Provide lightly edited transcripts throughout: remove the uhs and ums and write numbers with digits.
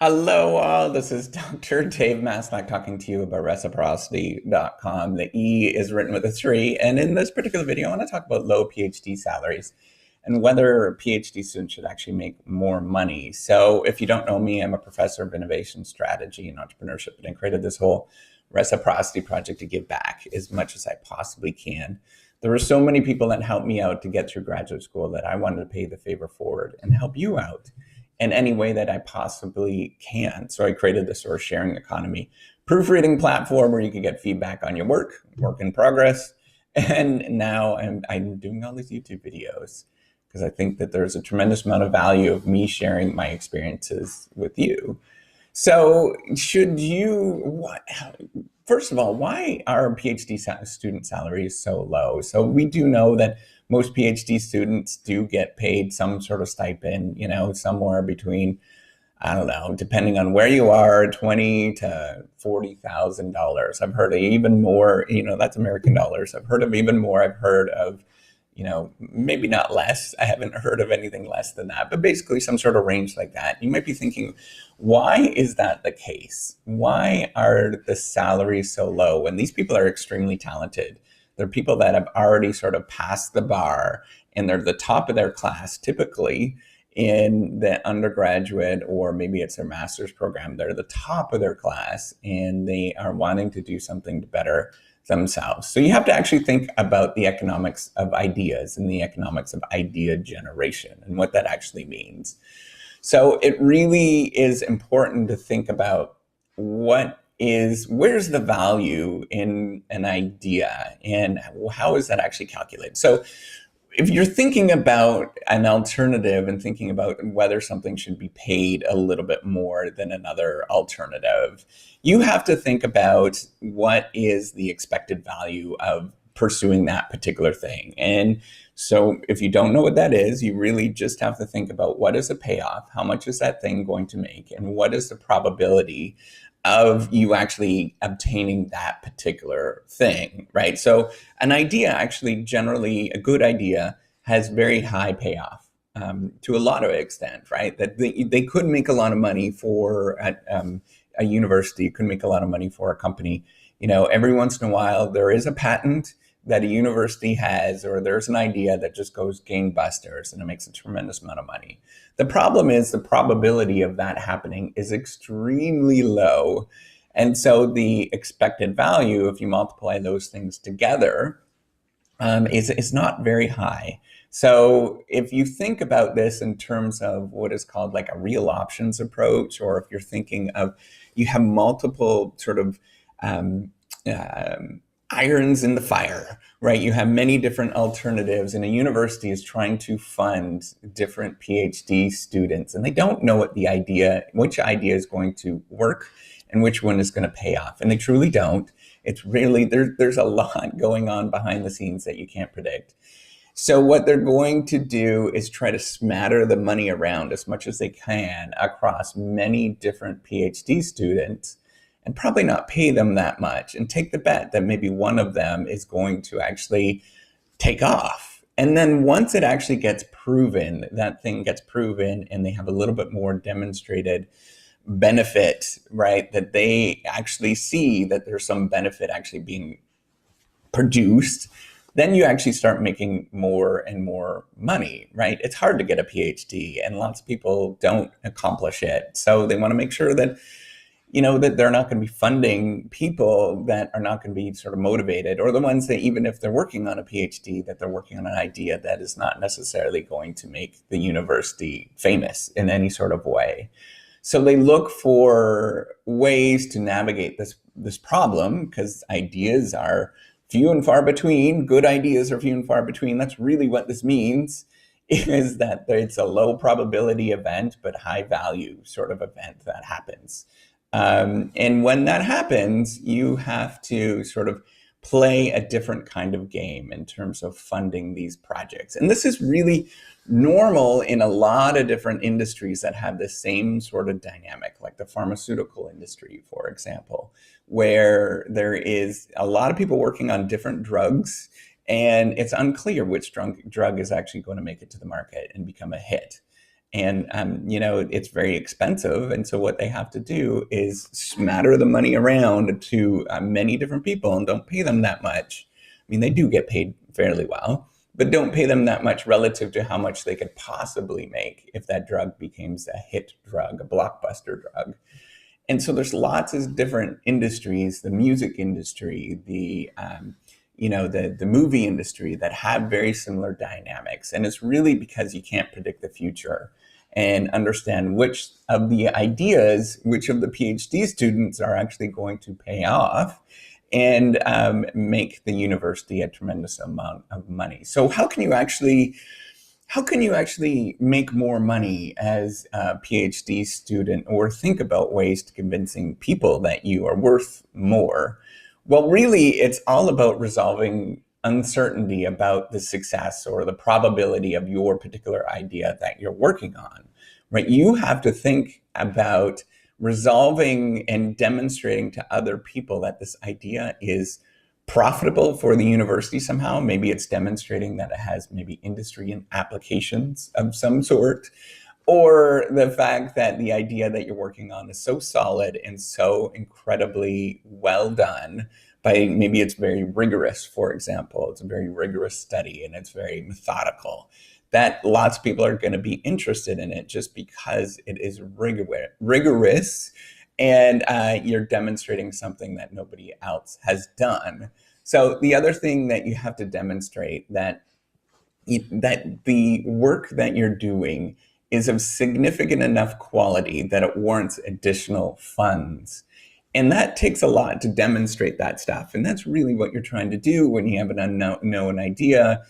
Hello, all. This is Dr. Dave Maslock talking to you about reciprocity.com. The E is written with a 3. And in this particular video, I want to talk about low PhD salaries and whether PhD students should actually make more money. So, if you don't know me, I'm a professor of innovation strategy and entrepreneurship, and I created this whole reciprocity project to give back as much as I possibly can. There were so many people that helped me out to get through graduate school that I wanted to pay the favor forward and help you out in any way that I possibly can. So I created this sort of sharing economy proofreading platform where you can get feedback on your work in progress. And now I'm doing all these YouTube videos because I think that there's a tremendous amount of value of me sharing my experiences with you. So should you, first of all, why are PhD student salaries so low? So we do know that most PhD students do get paid some sort of stipend, somewhere between, I don't know, depending on where you are, $20,000 to $40,000. I've heard of even more, that's American dollars. I've heard of even more. I've heard of, maybe not less. I haven't heard of anything less than that, but basically some sort of range like that. You might be thinking, why is that the case? Why are the salaries so low when these people are extremely talented? They're people that have already sort of passed the bar and they're the top of their class, typically in the undergraduate, or maybe it's their master's program. They're the top of their class and they are wanting to do something to better themselves. So you have to actually think about the economics of ideas and the economics of idea generation and what that actually means. So it really is important to think about where's the value in an idea and how is that actually calculated? So if you're thinking about an alternative and thinking about whether something should be paid a little bit more than another alternative, you have to think about what is the expected value of pursuing that particular thing. And so if you don't know what that is, you really just have to think about what is the payoff, how much is that thing going to make, and what is the probability of you actually obtaining that particular thing, right? So an idea, actually, generally a good idea, has very high payoff to a lot of extent, right? That they could make a lot of money for a university, could make a lot of money for a company. Every once in a while, there is a patent that a university has, or there's an idea that just goes gangbusters and it makes a tremendous amount of money. The problem is the probability of that happening is extremely low. And so the expected value, if you multiply those things together, is not very high. So if you think about this in terms of what is called like a real options approach, or if you're thinking of, you have multiple sort of irons in the fire, right? You have many different alternatives, and a university is trying to fund different PhD students, and they don't know which idea is going to work and which one is going to pay off. And they truly don't. It's really, there's a lot going on behind the scenes that you can't predict. So what they're going to do is try to smatter the money around as much as they can across many different PhD students and probably not pay them that much, and take the bet that maybe one of them is going to actually take off. And then once it actually gets proven, that thing gets proven, and they have a little bit more demonstrated benefit, right? That they actually see that there's some benefit actually being produced, then you actually start making more and more money, right? It's hard to get a PhD and lots of people don't accomplish it. So they want to make sure that that they're not going to be funding people that are not going to be sort of motivated, or the ones that, even if they're working on a PhD, that they're working on an idea that is not necessarily going to make the university famous in any sort of way. So they look for ways to navigate this problem, because ideas are few and far between. Good ideas are few and far between. That's really what this means, is that it's a low probability event, but high value sort of event that happens. And when that happens, you have to sort of play a different kind of game in terms of funding these projects. And this is really normal in a lot of different industries that have the same sort of dynamic, like the pharmaceutical industry, for example, where there is a lot of people working on different drugs, and it's unclear which drug is actually going to make it to the market and become a hit. And, it's very expensive. And so what they have to do is smatter the money around to many different people and don't pay them that much. I mean, they do get paid fairly well, but don't pay them that much relative to how much they could possibly make if that drug becomes a hit drug, a blockbuster drug. And so there's lots of different industries, the music industry, the movie industry, that have very similar dynamics. And it's really because you can't predict the future and understand which of the ideas, which of the PhD students are actually going to pay off and make the university a tremendous amount of money. So how can you actually make more money as a PhD student, or think about ways to convincing people that you are worth more? Well, really, it's all about resolving uncertainty about the success or the probability of your particular idea that you're working on, right? You have to think about resolving and demonstrating to other people that this idea is profitable for the university somehow. Maybe it's demonstrating that it has maybe industry and applications of some sort, or the fact that the idea that you're working on is so solid and so incredibly well done. By maybe it's very rigorous, for example, it's a very rigorous study and it's very methodical, that lots of people are going to be interested in it just because it is rigorous, and you're demonstrating something that nobody else has done. So the other thing that you have to demonstrate, that the work that you're doing is of significant enough quality that it warrants additional funds. And that takes a lot to demonstrate that stuff. And that's really what you're trying to do when you have an unknown idea.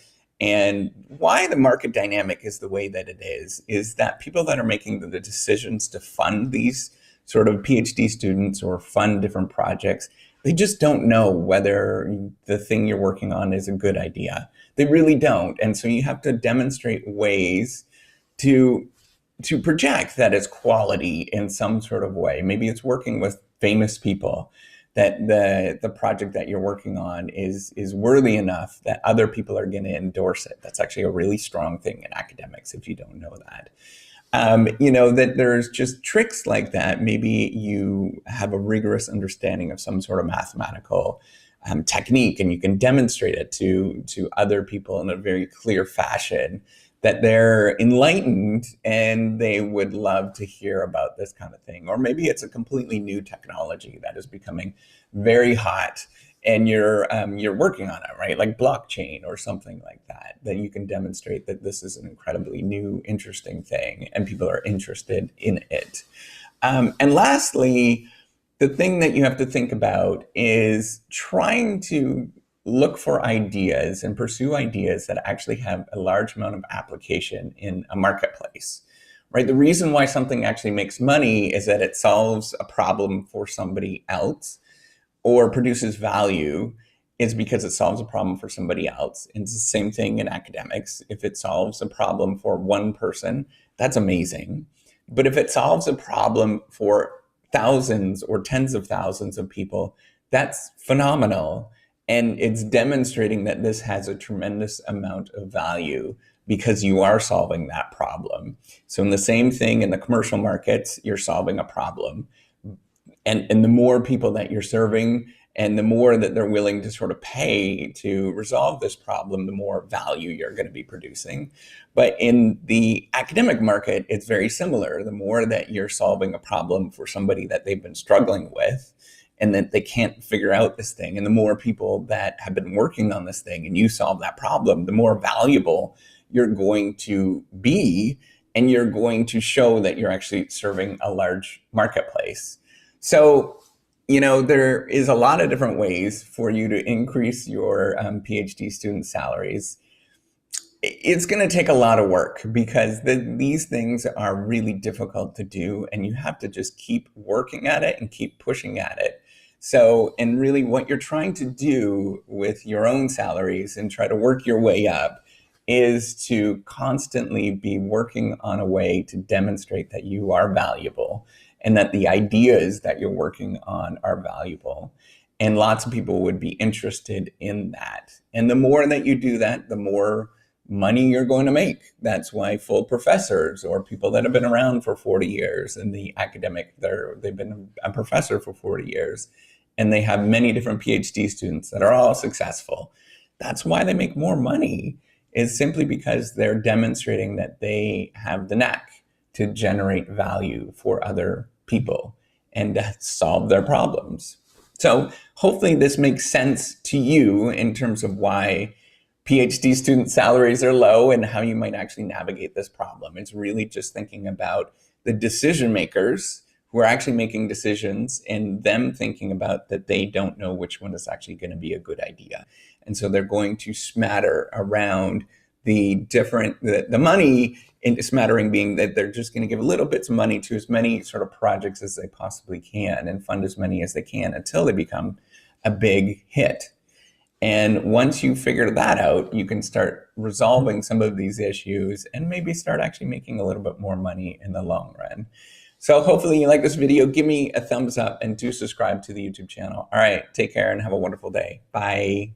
And why the market dynamic is the way that it is that people that are making the decisions to fund these sort of PhD students or fund different projects, they just don't know whether the thing you're working on is a good idea. They really don't. And so you have to demonstrate ways to project that it's quality in some sort of way. Maybe it's working with famous people, that the project that you're working on is worthy enough that other people are going to endorse it. That's actually a really strong thing in academics, if you don't know that. That there's just tricks like that. Maybe you have a rigorous understanding of some sort of mathematical technique, and you can demonstrate it to other people in a very clear fashion, that they're enlightened and they would love to hear about this kind of thing. Or maybe it's a completely new technology that is becoming very hot and you're working on it, right? Like blockchain or something like that, that you can demonstrate that this is an incredibly new, interesting thing and people are interested in it. And lastly, the thing that you have to think about is trying to look for ideas and pursue ideas that actually have a large amount of application in a marketplace, right? The reason why something actually makes money is that it solves a problem for somebody else or produces value, is because it solves a problem for somebody else. And it's the same thing in academics. If it solves a problem for one person, that's amazing. But if it solves a problem for thousands or tens of thousands of people, that's phenomenal. And it's demonstrating that this has a tremendous amount of value because you are solving that problem. So in the same thing in the commercial markets, you're solving a problem. And the more people that you're serving and the more that they're willing to sort of pay to resolve this problem, the more value you're going to be producing. But in the academic market, it's very similar. The more that you're solving a problem for somebody that they've been struggling with and that they can't figure out this thing, and the more people that have been working on this thing and you solve that problem, the more valuable you're going to be, and you're going to show that you're actually serving a large marketplace. So, there is a lot of different ways for you to increase your PhD student salaries. It's going to take a lot of work because these things are really difficult to do, and you have to just keep working at it and keep pushing at it. So, and really what you're trying to do with your own salaries and try to work your way up is to constantly be working on a way to demonstrate that you are valuable and that the ideas that you're working on are valuable. And lots of people would be interested in that. And the more that you do that, the more money you're going to make. That's why full professors or people that have been around for 40 years in the academic, they've been a professor for 40 years, and they have many different PhD students that are all successful. That's why they make more money, is simply because they're demonstrating that they have the knack to generate value for other people and to solve their problems. So hopefully this makes sense to you in terms of why PhD student salaries are low and how you might actually navigate this problem. It's really just thinking about the decision makers who are actually making decisions and them thinking about that they don't know which one is actually going to be a good idea. And so they're going to smatter around the money, in smattering being that they're just going to give little bits of money to as many sort of projects as they possibly can and fund as many as they can until they become a big hit. And once you figure that out, you can start resolving some of these issues and maybe start actually making a little bit more money in the long run. So hopefully you like this video. Give me a thumbs up and do subscribe to the YouTube channel. All right, take care and have a wonderful day. Bye.